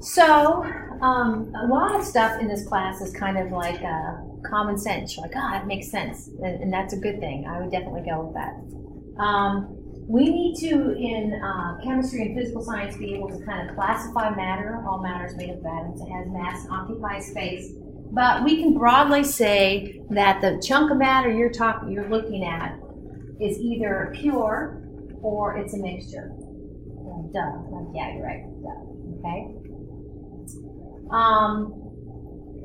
So, a lot of stuff in this class is kind of like common sense. You're like, oh, that makes sense, and that's a good thing. I would definitely go with that. We need to, in chemistry and physical science, be able to kind of classify matter. All matter is made up of atoms. It has mass and occupies space. But we can broadly say that the chunk of matter you're looking at is either pure or it's a mixture. Duh. Yeah, you're right. Duh. Okay.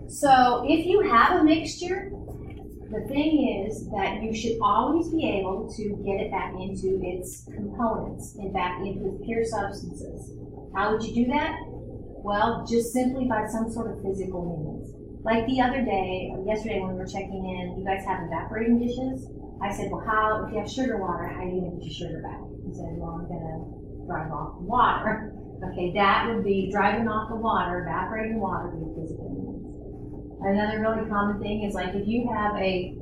So if you have a mixture, the thing is that you should always be able to get it back into its components and back into its pure substances. How would you do that? Well, just simply by some sort of physical means. Like the other day, yesterday when we were checking in, you guys have evaporating dishes. I said, well, if you have sugar water, how are you going to get your sugar back? He said, well, I'm going to drive off the water. Okay, that would be driving off the water, evaporating water would be physical means. Another really common thing is like if you have a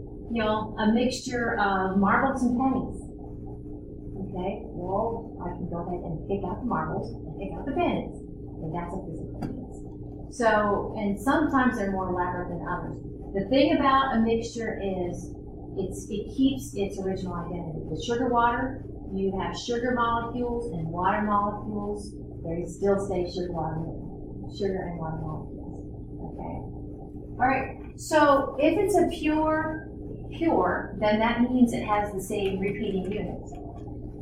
mixture of marbles and pennies. Okay, well, I can go ahead and pick out the marbles and pick out the pennies. And that's a physical means. So, and sometimes they're more elaborate than others. The thing about a mixture is it keeps its original identity. With sugar water, you have sugar molecules and water molecules. They still stay sugar and water molecules. Okay. All right, so if it's a pure, then that means it has the same repeating unit.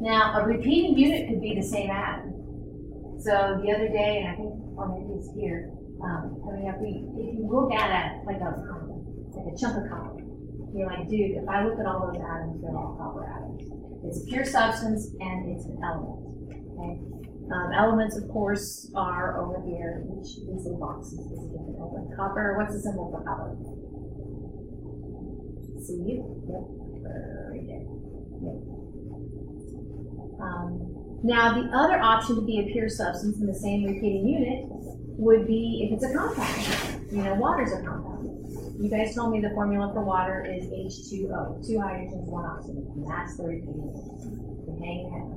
Now, a repeating unit could be the same atom. So the other day, and I think, or maybe it's here, coming up, if you look at it like a chunk of copper, you're like, dude, if I look at all those atoms, they're all copper atoms. It's a pure substance and it's an element. Okay. Elements, of course, are over here. Each of these little boxes is a different element. Copper, what's the symbol for copper? C? Yep, right there. Yep. Now, the other option to be a pure substance in the same repeating unit would be if it's a compound. Water's a compound. You guys told me the formula for water is H2O, 2 hydrogens, 1 oxygen, and that's the repeating unit. So hang your head.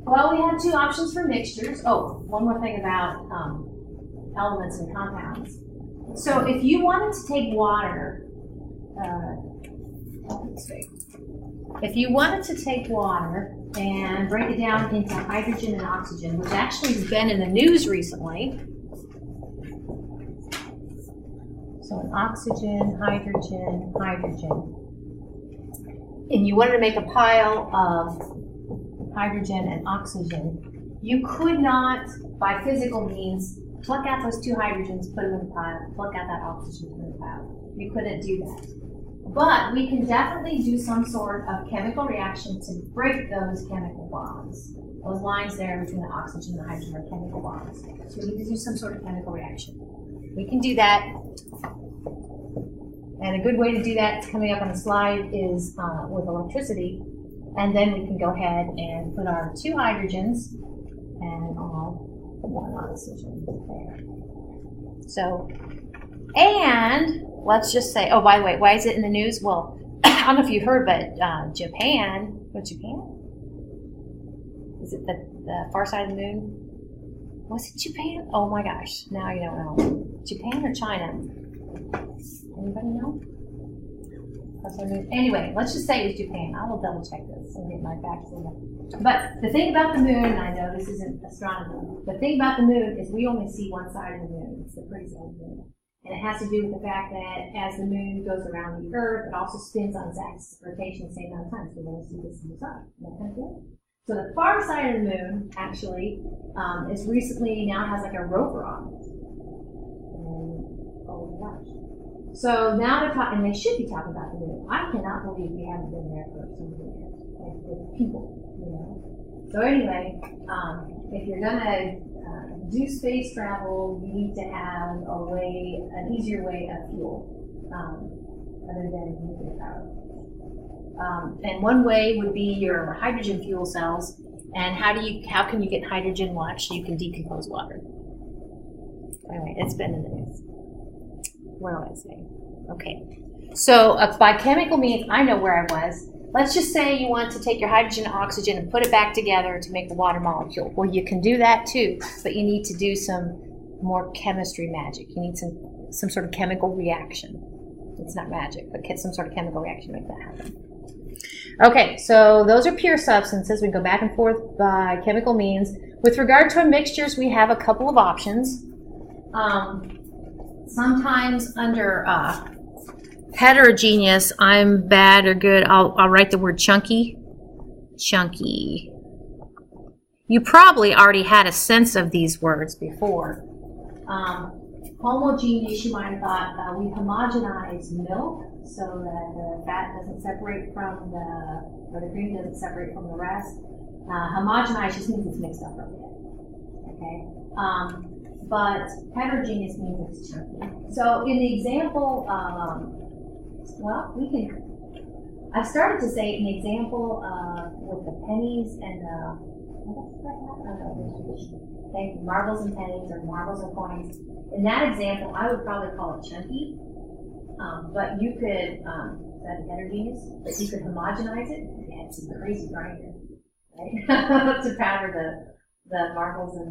Well, we have two options for mixtures. Oh, one more thing about elements and compounds. So if you wanted to take water, and break it down into hydrogen and oxygen, which actually has been in the news recently. So an oxygen, hydrogen, and you wanted to make a pile of hydrogen and oxygen, you could not, by physical means, pluck out those 2 hydrogens, put them in the pile, pluck out that oxygen, put it in the pile. You couldn't do that. But we can definitely do some sort of chemical reaction to break those chemical bonds. Those lines there between the oxygen and the hydrogen are chemical bonds. So we need to do some sort of chemical reaction. We can do that. And a good way to do that, coming up on the slide, is with electricity. And then we can go ahead and put our 2 hydrogens and 1 oxygen there. So, and let's just say, oh, by the way, why is it in the news? Well, I don't know if you heard, but Japan? Is it the far side of the moon? Was it Japan? Oh my gosh, now you don't know. Japan or China? Anybody know? Anyway, let's just say it was Japan. I will double check this and get my facts in there. But the thing about the moon, and I know this isn't astronomy, the thing about the moon is we only see one side of the moon. It's the pretty side of the moon. And it has to do with the fact that as the moon goes around the Earth, it also spins on its axis of rotation the same amount of time. So we only see this from the sun. Isn't that kind of cool? So the far side of the moon, actually, is recently now has like a rover on it. And, oh my gosh. So now they're talking, and they should be talking about the moon. I cannot believe we haven't been there for some years, like with people, So anyway, if you're gonna do space travel, you need to have an easier way of fuel, other than nuclear power. And one way would be your hydrogen fuel cells. And how can you get hydrogen? Well, actually, you can decompose water. Anyway, it's been in the news. What am I saying? Okay. So by chemical means, I know where I was. let's just say you want to take your hydrogen and oxygen and put it back together to make a water molecule. Well, you can do that too, but you need to do some more chemistry magic. You need some sort of chemical reaction. It's not magic, but some sort of chemical reaction to make that happen. Okay, so those are pure substances. We go back and forth by chemical means. With regard to mixtures, we have a couple of options. Sometimes under heterogeneous, I'm bad or good, I'll write the word chunky. Chunky. You probably already had a sense of these words before. Homogeneous, you might have thought we homogenize milk so that the fat doesn't separate from or the cream doesn't separate from the rest. Homogenize just means it's mixed up a bit. Okay? But heterogeneous means it's chunky. So in the example, I started to say an example with the pennies and marbles and pennies or marbles and coins. In that example, I would probably call it chunky, but you could, that's heterogeneous, but you could homogenize it and add some crazy grinder, right? To powder the marbles and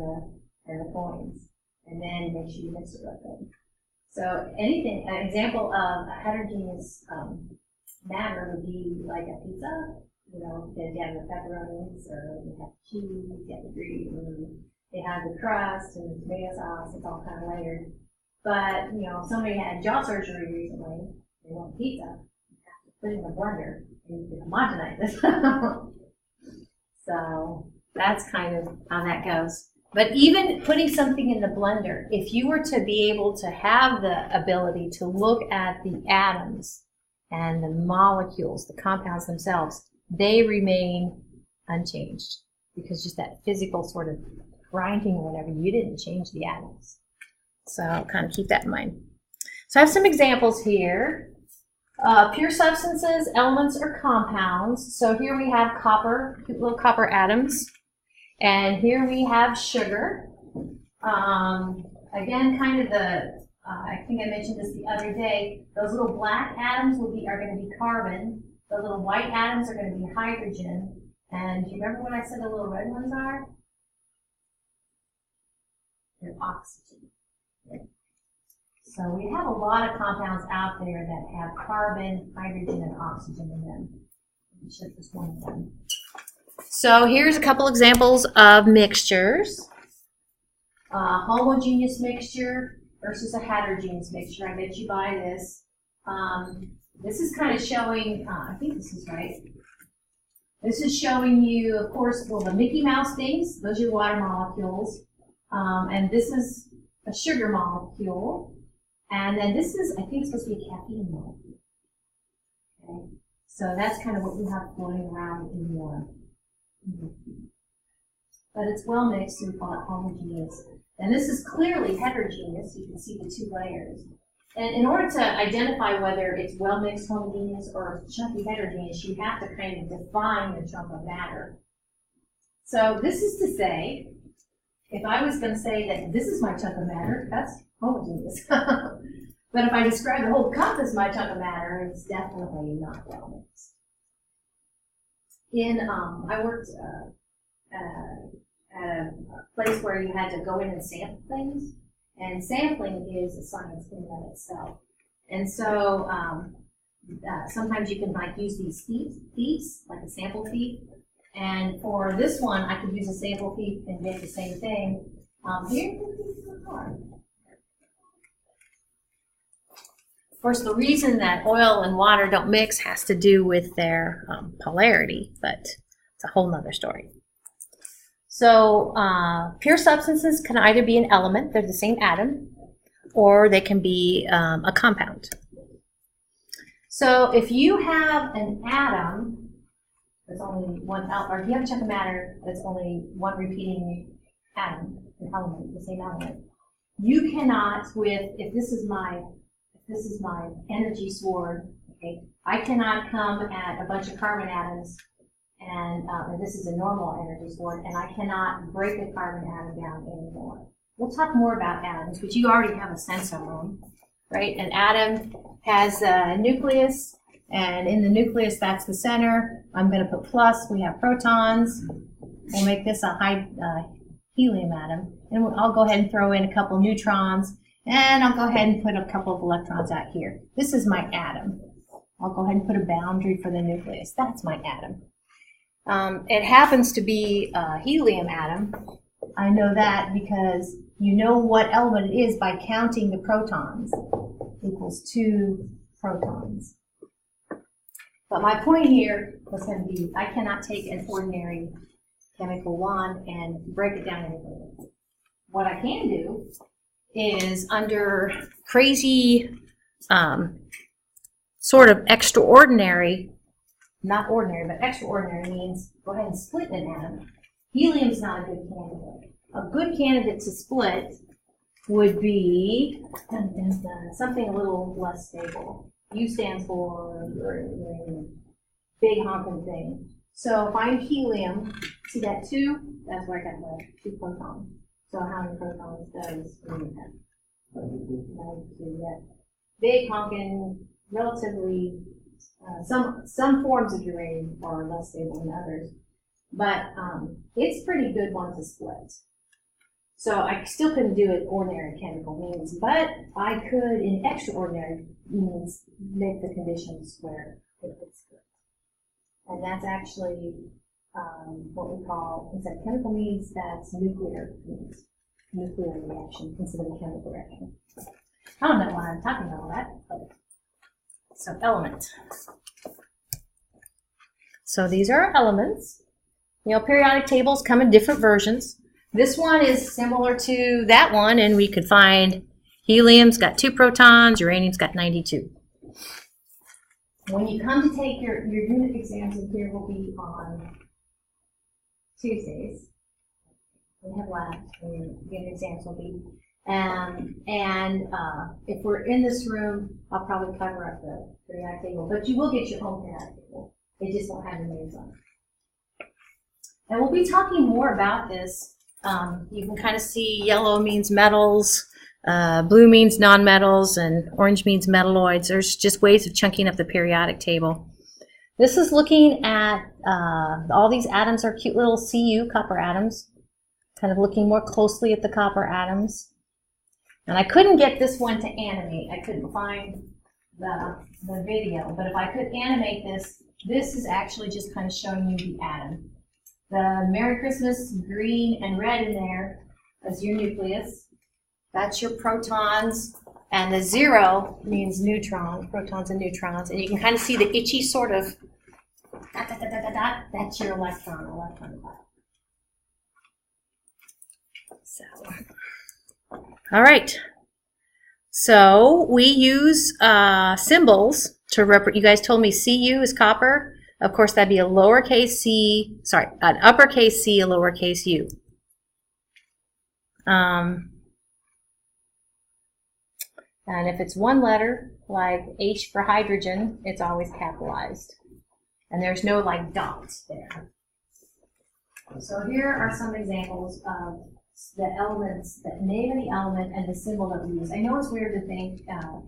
the coins, and then make sure you mix it real good. So an example of a heterogeneous matter would be like a pizza. You know, you have the pepperonis, or you have cheese, you have the green, they have the crust and the tomato sauce. It's all kind of layered. But you know, somebody had jaw surgery recently. They want pizza. You have to put it in a blender, and you can homogenize it. So that's kind of how that goes. But even putting something in the blender, if you were to be able to have the ability to look at the atoms and the molecules, the compounds themselves, they remain unchanged, because just that physical sort of grinding or whatever, you didn't change the atoms. So kind of keep that in mind. So I have some examples here. Pure substances, elements, or compounds. So here we have copper, little copper atoms. And here we have sugar. Again, kind of I think I mentioned this the other day, those little black atoms are going to be carbon. The little white atoms are going to be hydrogen. And do you remember what I said the little red ones are? They're oxygen. So we have a lot of compounds out there that have carbon, hydrogen, and oxygen in them. It's just one of them. So here's a couple examples of mixtures. Homogeneous mixture versus a heterogeneous mixture. I bet you buy this. This is kind of showing, I think this is right. This is showing you, of course, well, the Mickey Mouse things. Those are water molecules. And this is a sugar molecule. And then this is, I think, supposed to be a caffeine molecule. Okay? So that's kind of what you have floating around in your. But it's well mixed, so we call it homogeneous. And this is clearly heterogeneous. You can see the two layers. And in order to identify whether it's well mixed homogeneous or chunky heterogeneous, you have to kind of define the chunk of matter. So this is to say, if I was going to say that this is my chunk of matter, that's homogeneous. But if I describe the whole cup as my chunk of matter, it's definitely not well mixed. I worked at a place where you had to go in and sample things, and sampling is a science in and of itself. And so sometimes you can use these thieves, like a sample thief. And for this one, I could use a sample thief and get the same thing. Here, of course, the reason that oil and water don't mix has to do with their polarity, but it's a whole nother story. So pure substances can either be an element, they're the same atom, or they can be a compound. So if you have an atom that's only one element, or if you have a chunk of matter that's only one repeating atom, an element, the same element, you cannot, if this is my energy sword, okay, I cannot come at a bunch of carbon atoms, and this is a normal energy sword, and I cannot break a carbon atom down anymore. We'll talk more about atoms, but you already have a sense of them, right? An atom has a nucleus, And in the nucleus, that's the center. I'm going to put plus. We have protons. We'll make this a high helium atom. And I'll go ahead and throw in a couple neutrons. And I'll go ahead and put a couple of electrons out here. This is my atom. I'll go ahead and put a boundary for the nucleus. That's my atom. It happens to be a helium atom. I know that because you know what element it is by counting the protons. Equals 2 protons. But my point here was going to be, I cannot take an ordinary chemical wand and break it down into. What I can do is under crazy, sort of extraordinary, not ordinary, but extraordinary means go ahead and split an atom. Helium is not a good candidate. A good candidate to split would be something a little less stable. U stands for big honking thing. So if I'm helium, see that 2? That's where I got the 2 protons. So how many protons does helium have? 92, yeah. Big honking, relatively, some forms of uranium are less stable than others, but it's a pretty good one to split. So I still couldn't do it ordinary chemical means, but I could, in extraordinary means, make the conditions where it could split. And that's actually what we call, instead of chemical means, that's nuclear means. Nuclear reaction instead of a chemical reaction. I don't know why I'm talking about all that, but so element. So these are our elements. You know, periodic tables come in different versions. This one is similar to that one, and we could find helium's got 2 protons, uranium's got 92. When you come to take your unit exams in here will be on Tuesdays. We have labs, and your unit exams will be. If we're in this room, I'll probably cover up the periodic table, but you will get your own periodic table. It just won't have your names on it. And we'll be talking more about this. You can kind of see yellow means metals, blue means nonmetals, and orange means metalloids. There's just ways of chunking up the periodic table. This is looking at, all these atoms are cute little Cu, copper atoms, kind of looking more closely at the copper atoms. And I couldn't get this one to animate. I couldn't find the video, but if I could animate this is actually just kind of showing you the atom. The Merry Christmas green and red in there is your nucleus. That's your protons, and the 0 means neutron, protons and neutrons, and you can kind of see the itchy sort of dot, dot, dot, dot, dot, dot. That's your electron cloud. So, all right. So we use symbols to represent. You guys told me Cu is copper. Of course, that'd be a lowercase c, sorry, an uppercase c, a lowercase u. And if it's one letter, like H for hydrogen, it's always capitalized. And there's no like dots there. So here are some examples of the elements, the name of the element and the symbol that we use. I know it's weird to think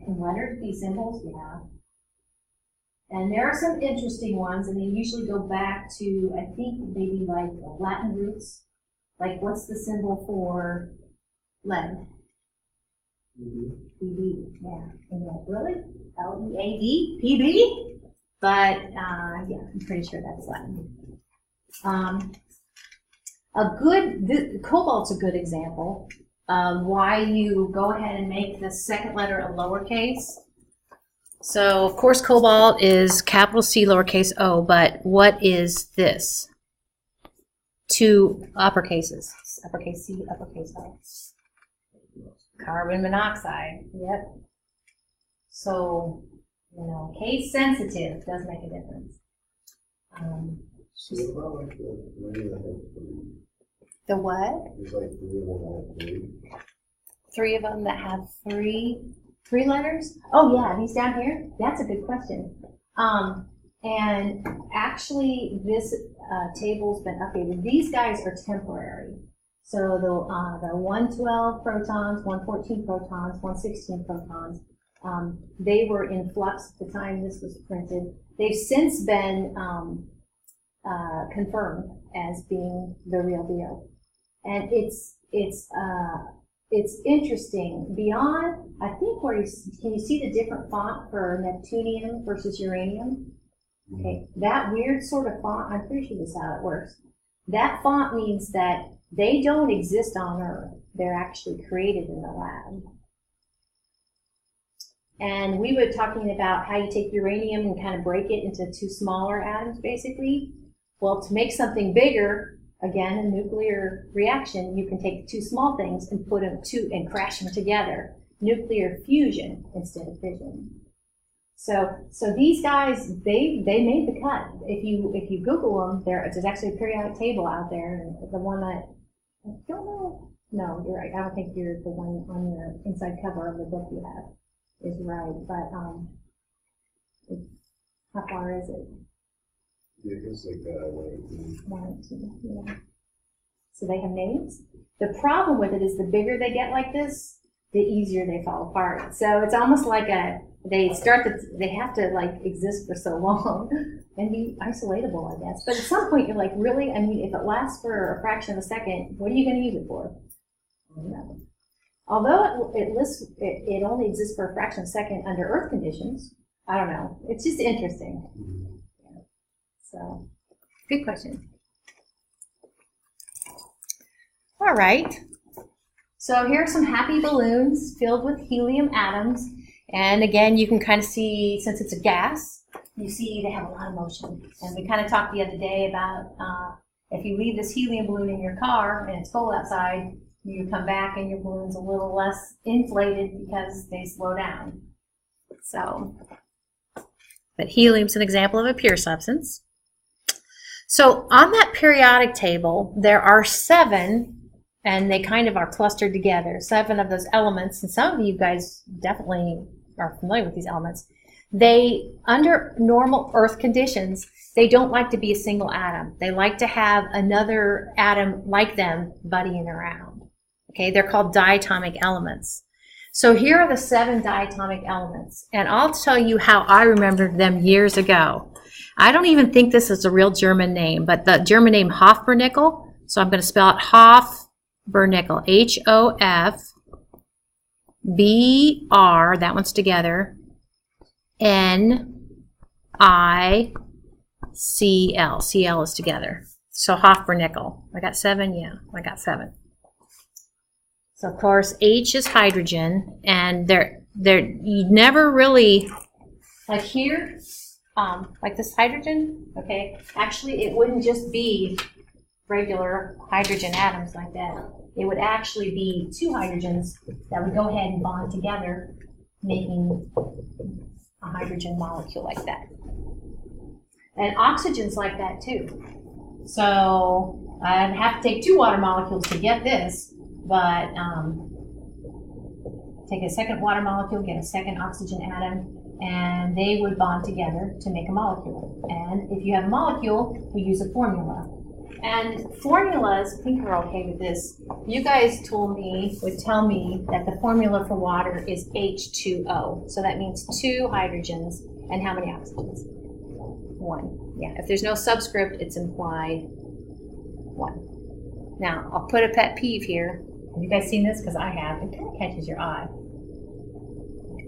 in letters, these symbols, yeah. And there are some interesting ones, and they usually go back to, I think, maybe like Latin roots. Like, what's the symbol for lead? PB, yeah. And you're like, really? L-E-A-D? PB? But, yeah, I'm pretty sure that's Latin. Cobalt's a good example of why you go ahead and make the second letter a lowercase. So, of course, cobalt is capital C, lowercase o, but what is this? 2 uppercases. Uppercase C, uppercase O. Carbon monoxide, yep. So, you know, case sensitive does make a difference. The what? There's like 3 of them that have 3 letters? Oh yeah, these down here? That's a good question. And actually this table's been updated. These guys are temporary. So the 112 protons, 114 protons, 116 protons They were in flux at the time this was printed. They've since been confirmed as being the real deal, and it's interesting. Beyond, I think, where can you see the different font for Neptunium versus uranium? Okay, that weird sort of font. I'm pretty sure this is how it works. That font means that they don't exist on Earth. They're actually created in the lab. And we were talking about how you take uranium and kind of break it into two smaller atoms, basically. Well, to make something bigger, again, a nuclear reaction, you can take two small things and put them and crash them together. Nuclear fusion instead of fission. So these guys, they made the cut. If you Google them, there's actually a periodic table out there. And the one that I don't know. No, you're right. I don't think you're the one on the inside cover of the book you have is right. But how far is it? Yeah, it's like 118. Yeah. So they have names. The problem with it is the bigger they get like this, the easier they fall apart. So it's almost like they have to like exist for so long and be isolatable, I guess. But at some point you're like, really? I mean, if it lasts for a fraction of a second, what are you going to use it for? I don't know. Although it only exists for a fraction of a second under Earth conditions, I don't know. It's just interesting. Yeah. So, good question. All right. So here are some happy balloons filled with helium atoms. And again, you can kind of see, since it's a gas, you see they have a lot of motion. And we kind of talked the other day about if you leave this helium balloon in your car and it's cold outside, you come back and your balloon's a little less inflated because they slow down. So, but helium's an example of a pure substance. So on that periodic table, there are 7, and they kind of are clustered together, 7 of those elements, and some of you guys definitely are familiar with these elements. They, under normal Earth conditions, they don't like to be a single atom. They like to have another atom like them buddying around. Okay, they're called diatomic elements. So here are the 7 diatomic elements, and I'll tell you how I remembered them years ago. I don't even think this is a real German name, but the German name Hofbernickel, so I'm going to spell it Hofbernickel, H-O-F-B-R, that one's together, N-I-C-L, C-L is together. So Hofbernickel. I got 7? Yeah, I got 7. So of course, H is hydrogen, and you never really, like here, like this hydrogen, okay, actually it wouldn't just be regular hydrogen atoms like that. It would actually be 2 hydrogens that would go ahead and bond together, making a hydrogen molecule like that. And oxygen's like that too. So I'd have to take 2 water molecules to get this, but take a second water molecule, get a second oxygen atom, and they would bond together to make a molecule. And if you have a molecule, we use a formula. And formulas, I think we're okay with this. You guys would tell me that the formula for water is H2O. So that means 2 hydrogens, and how many oxygens? 1. Yeah, if there's no subscript, it's implied 1. Now, I'll put a pet peeve here. Have you guys seen this? Because I have. It kind of catches your eye.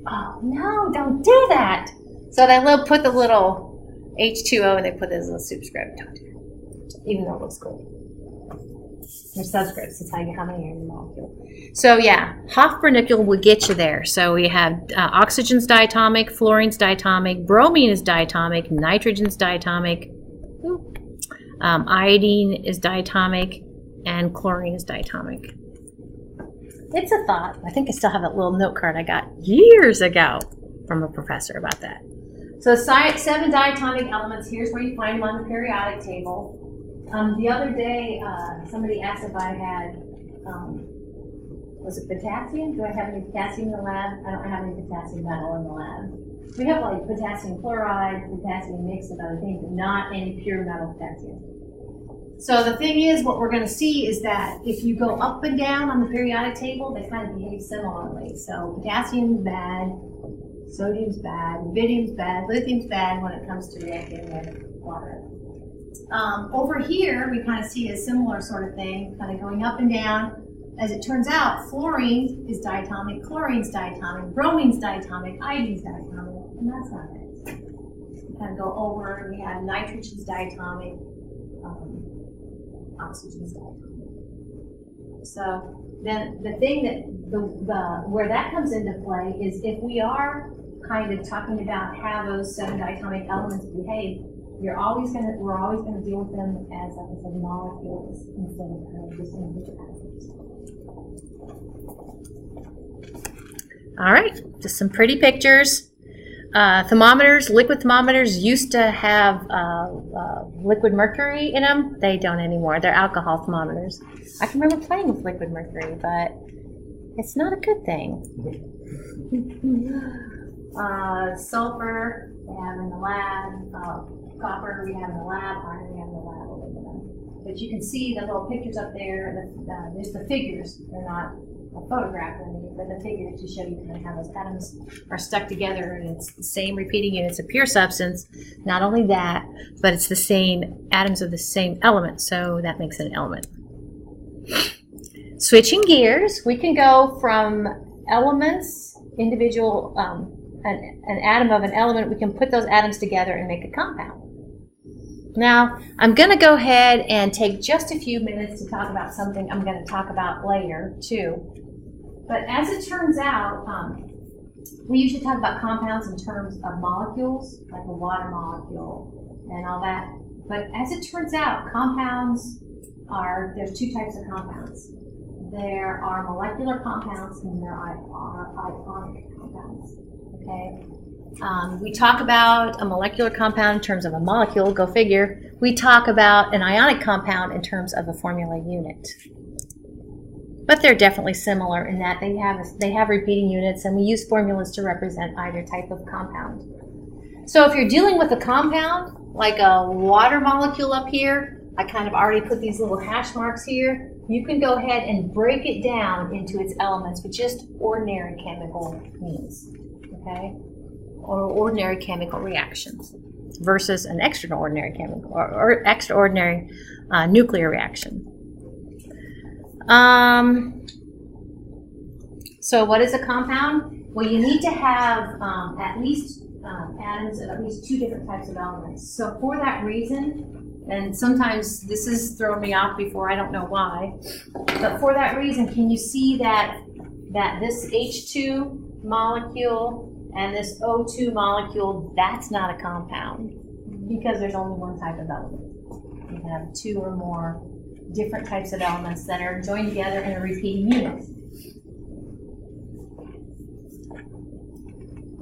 Oh, no, don't do that. So they put the little H2O and they put this little superscript. Don't do that. Even though it looks cool. There's subscripts to tell you how many are in the molecule. So yeah, Hofbernickel will get you there. So we have oxygen's diatomic, fluorine's diatomic, bromine is diatomic, nitrogen's diatomic, iodine is diatomic, and chlorine is diatomic. It's a thought. I think I still have that little note card I got years ago from a professor about that. So 7 diatomic elements, here's where you find them on the periodic table. The other day, somebody asked if I had, was it potassium? Do I have any potassium in the lab? I don't have any potassium metal in the lab. We have like potassium chloride, potassium mixed with other things, but not any pure metal potassium. So the thing is, what we're going to see is that if you go up and down on the periodic table, they kind of behave similarly. So potassium is bad, Sodium's bad, rubidium's bad, lithium's bad when it comes to reacting with water. Over here, we kind of see a similar sort of thing, kind of going up and down. As it turns out, fluorine is diatomic, chlorine's diatomic, bromine's diatomic, iodine's diatomic, and that's not it. We kind of go over, and we have nitrogen's diatomic, oxygen's diatomic. So then the thing that where that comes into play is if we are kind of talking about how those 7 diatomic elements behave, we're always gonna deal with them as, like I said, molecules instead of kind of just individual atoms. All right, just some pretty pictures. Thermometers, liquid thermometers used to have liquid mercury in them. They don't anymore. They're alcohol thermometers. I can remember playing with liquid mercury, but it's not a good thing. Sulfur we have in the lab, copper we have in the lab, iron we have in the lab, aluminum. But you can see the little pictures up there, there's the figures, they're not a photograph or anything, but the figures to show you kind of how those atoms are stuck together, and it's the same repeating units of pure substance. Not only that, but it's the same atoms of the same element, so that makes it an element. Switching gears, we can go from elements, individual, an atom of an element, we can put those atoms together and make a compound. Now, I'm going to go ahead and take just a few minutes to talk about something I'm going to talk about later, too. But as it turns out, we usually talk about compounds in terms of molecules, like a water molecule and all that. But as it turns out, compounds there's 2 types of compounds. There are molecular compounds and there are ionic compounds. Okay. We talk about a molecular compound in terms of a molecule, go figure. We talk about an ionic compound in terms of a formula unit. But they're definitely similar in that they have repeating units, and we use formulas to represent either type of compound. So if you're dealing with a compound, like a water molecule up here, I kind of already put these little hash marks here. You can go ahead and break it down into its elements with just ordinary chemical means, okay? Or ordinary chemical reactions versus an extraordinary chemical or extraordinary nuclear reaction. So what is a compound? Well, you need to have at least atoms of at least 2 different types of elements. So for that reason, and sometimes this has thrown me off before, I don't know why, but for that reason, can you see that this H2 molecule and this O2 molecule, that's not a compound because there's only one type of element. You can have 2 or more different types of elements that are joined together in a repeating unit.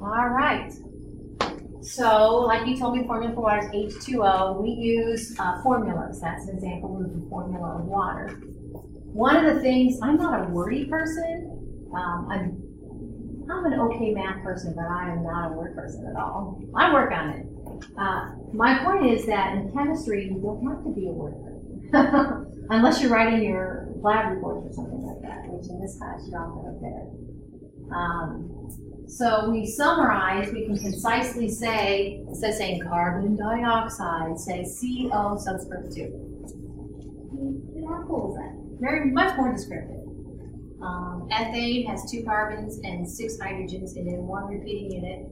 All right. So, like you told me, formula for water is H2O. We use formulas. That's an example of the formula of water. One of the things, I'm not a wordy person. I'm an okay math person, but I am not a word person at all. I work on it. My point is that in chemistry, you don't have to be a word person. Unless you're writing your lab reports or something like that, which in this class you don't have there. So we summarize, we can concisely say, instead of saying carbon dioxide, say CO subscript 2. How cool is that? Very much more descriptive. Ethane has 2 carbons and 6 hydrogens and in 1 repeating unit.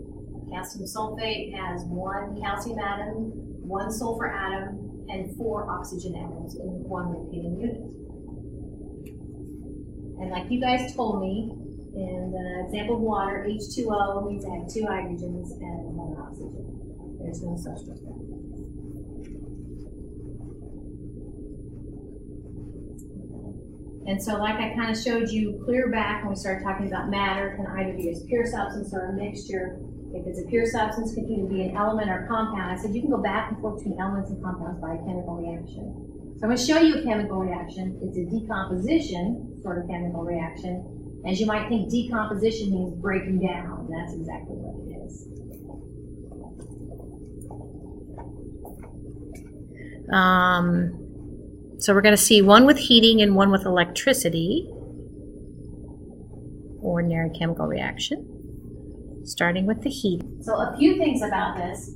Calcium sulfate has 1 calcium atom, 1 sulfur atom, and 4 oxygen atoms in 1 repeating unit. And like you guys told me, in the example of water, H2O means to have 2 hydrogens and 1 oxygen. There's no such thing. And so like I kind of showed you clear back when we started talking about matter, can either be a pure substance or a mixture. If it's a pure substance, it can either be an element or compound. I said you can go back and forth between elements and compounds by a chemical reaction. So I'm going to show you a chemical reaction. It's a decomposition sort of chemical reaction. As you might think, decomposition means breaking down. That's exactly what it is. So we're going to see one with heating and one with electricity. Ordinary chemical reaction. starting with the heat. So a few things about this.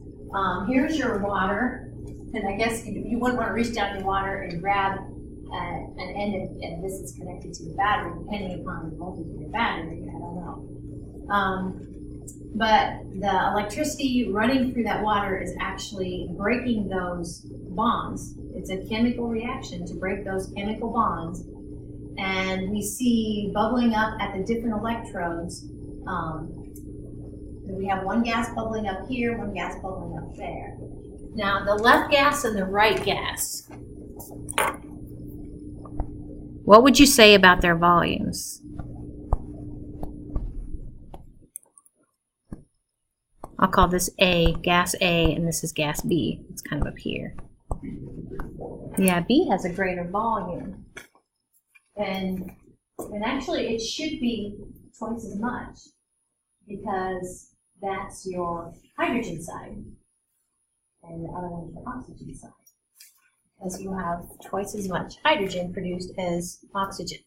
Here's your water, and I guess you wouldn't want to reach down your water and grab an end, and this is connected to the battery, depending upon the voltage of your battery. I don't know. But the electricity running through that water is actually breaking those bonds. It's a chemical reaction to break those chemical bonds. And we see bubbling up at the different electrodes. We have one gas bubbling up here, one gas bubbling up there. Now, the left gas and the right gas. What would you say about their volumes? I'll call this A, gas A, and this is gas B. It's kind of up here. Yeah, B has a greater volume. And actually, it should be twice as much because that's your hydrogen side. And the other one's your oxygen side. Because you have twice as much hydrogen produced as oxygen.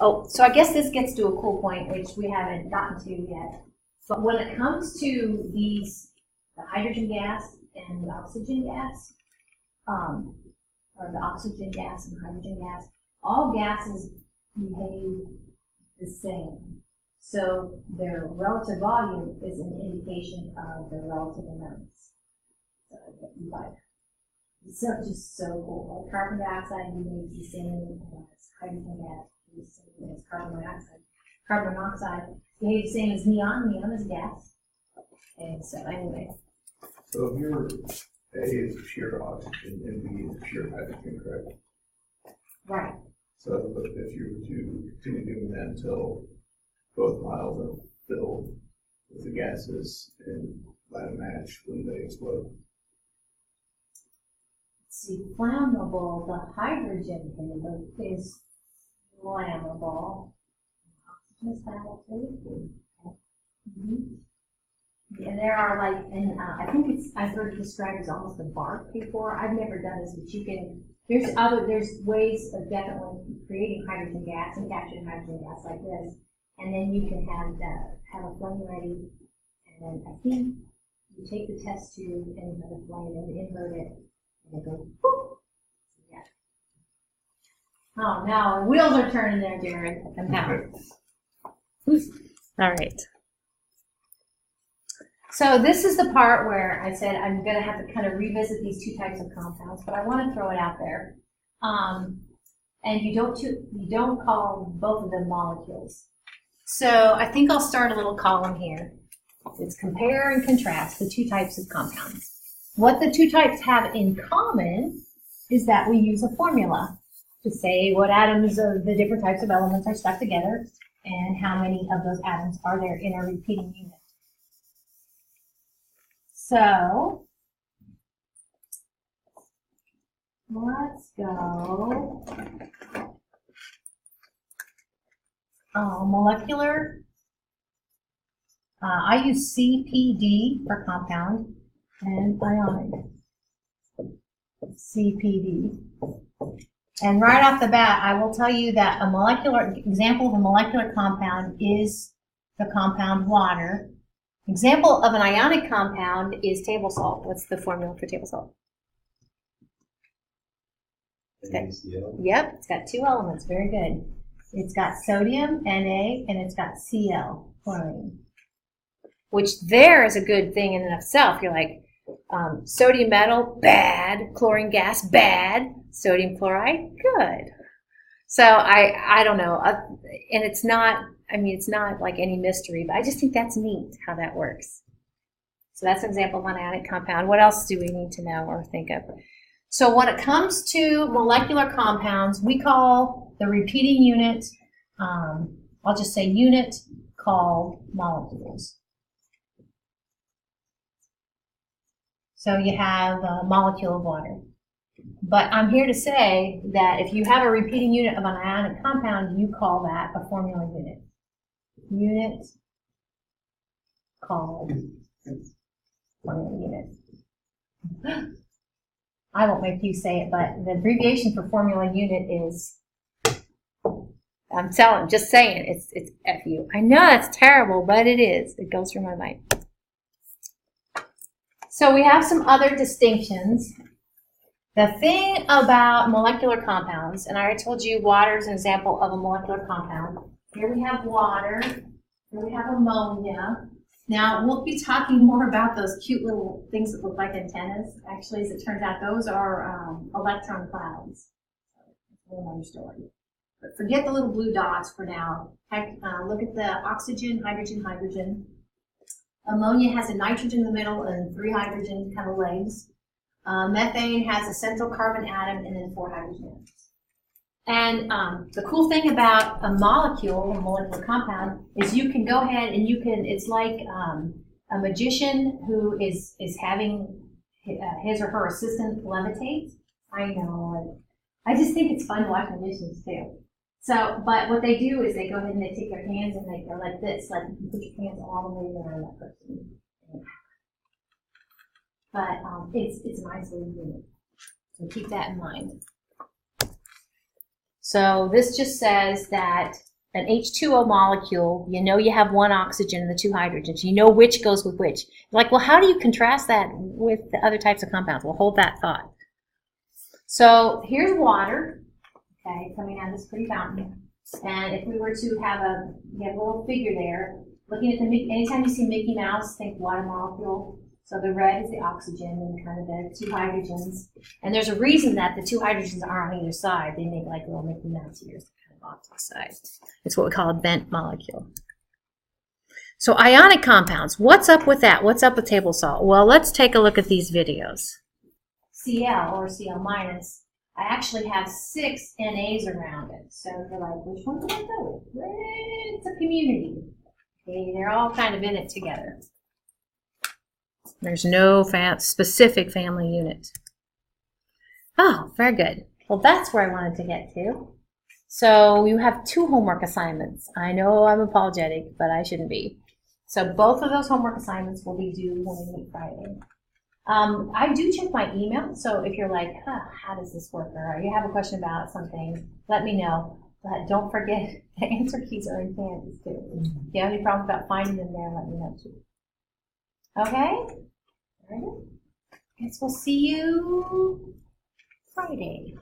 Oh, so I guess this gets to a cool point, which we haven't gotten to yet. But when it comes to these, the hydrogen gas and the oxygen gas, or the oxygen gas and hydrogen gas, all gases behave the same. So their relative volume is an indication of their relative amounts. So just so cool. Like carbon dioxide behaves the same as hydrogen gas, behaves the same as carbon dioxide. Carbon monoxide behaves the same as neon. Neon is gas. And so anyway. So if your A is pure oxygen and B is pure hydrogen, correct? Right. So if you were to continue doing that until both vials are filled with the gases and light a match when they explode. See, flammable, the hydrogen is flammable. Oxygen is flammable too. And there are like, and I think I've heard it described as almost a bark before. I've never done this, but you can, there's ways of definitely creating hydrogen gas and capturing hydrogen gas like this. And then you can have a flame ready, and then I think you take the test tube and have a flame and invert it, and it goes whoop. Yeah. Oh, now the wheels are turning there, Jared. I'm down. All right. So this is the part where I said I'm going to have to kind of revisit these two types of compounds, but I want to throw it out there. And you don't call both of them molecules. So I think I'll start a little column here. It's compare and contrast the two types of compounds. What the two types have in common is that we use a formula to say what atoms of the different types of elements are stuck together and how many of those atoms are there in a repeating unit. So let's go molecular. I use CPD for compound and ionic. CPD. And right off the bat, I will tell you that a molecular example of a molecular compound is the compound water. Example of an ionic compound is table salt. What's the formula for table salt? Yep, it's got two elements. Very good. It's got sodium, Na, and it's got Cl, chlorine. Which there is a good thing in and of itself. You're like, sodium metal, bad. Chlorine gas, bad. Sodium chloride, good. So I don't know. And it's not, it's not like any mystery, but I just think that's neat how that works. So that's an example of an ionic compound. What else do we need to know or think of? So when it comes to molecular compounds, we call the repeating unit, I'll just say unit, called molecules. So you have a molecule of water. But I'm here to say that if you have a repeating unit of an ionic compound, you call that a formula unit. Unit called formula unit. I won't make you say it, but the abbreviation for formula unit is I'm telling, just saying, it's FU. I know that's terrible, but it is. It goes through my mind. So we have some other distinctions. The thing about molecular compounds, and I already told you water is an example of a molecular compound. Here we have water. Here we have ammonia. Now, we'll be talking more about those cute little things that look like antennas. Actually, as it turns out, those are electron clouds. That's another story. But forget the little blue dots for now. Look at the oxygen, hydrogen, hydrogen. Ammonia has a nitrogen in the middle and 3 hydrogen kind of legs. Methane has a central carbon atom and then 4 hydrogen atoms. And the cool thing about a molecule, a molecular compound, is you can go ahead and you can, it's like a magician who is having his or her assistant levitate. I know. I just think it's fun to watch magicians too. So, but what they do is they go ahead and they take their hands and they go like this, like you can put your hands all the way around that person. But it's an isolated unit. So keep that in mind. So this just says that an H2O molecule, you know you have 1 oxygen and the 2 hydrogens. You know which goes with which. Like, well, how do you contrast that with the other types of compounds? Well, hold that thought. So here's water, okay, coming out of this pretty fountain. And if we were to have a little figure there, looking at anytime you see Mickey Mouse, think water molecule. So the red is the oxygen and kind of the 2 hydrogens. And there's a reason that the 2 hydrogens are on either side. They make like little Mickey Mouse ears kind of off to the side. It's what we call a bent molecule. So ionic compounds, what's up with that? What's up with table salt? Well, let's take a look at these videos. Cl or Cl minus, I actually have 6 NAs around it. So you're like, which one do I go with? It's a community. Okay, they're all kind of in it together. There's no specific family unit. Oh, very good. Well, that's where I wanted to get to. So you have 2 homework assignments. I know I'm apologetic, but I shouldn't be. So both of those homework assignments will be due when we meet Friday. I do check my email, so if you're like, how does this work, or you have a question about something, let me know. But don't forget, the answer keys are in Canvas too. If you have any problems about finding them there, let me know too. Okay? All right. Guess we'll see you Friday.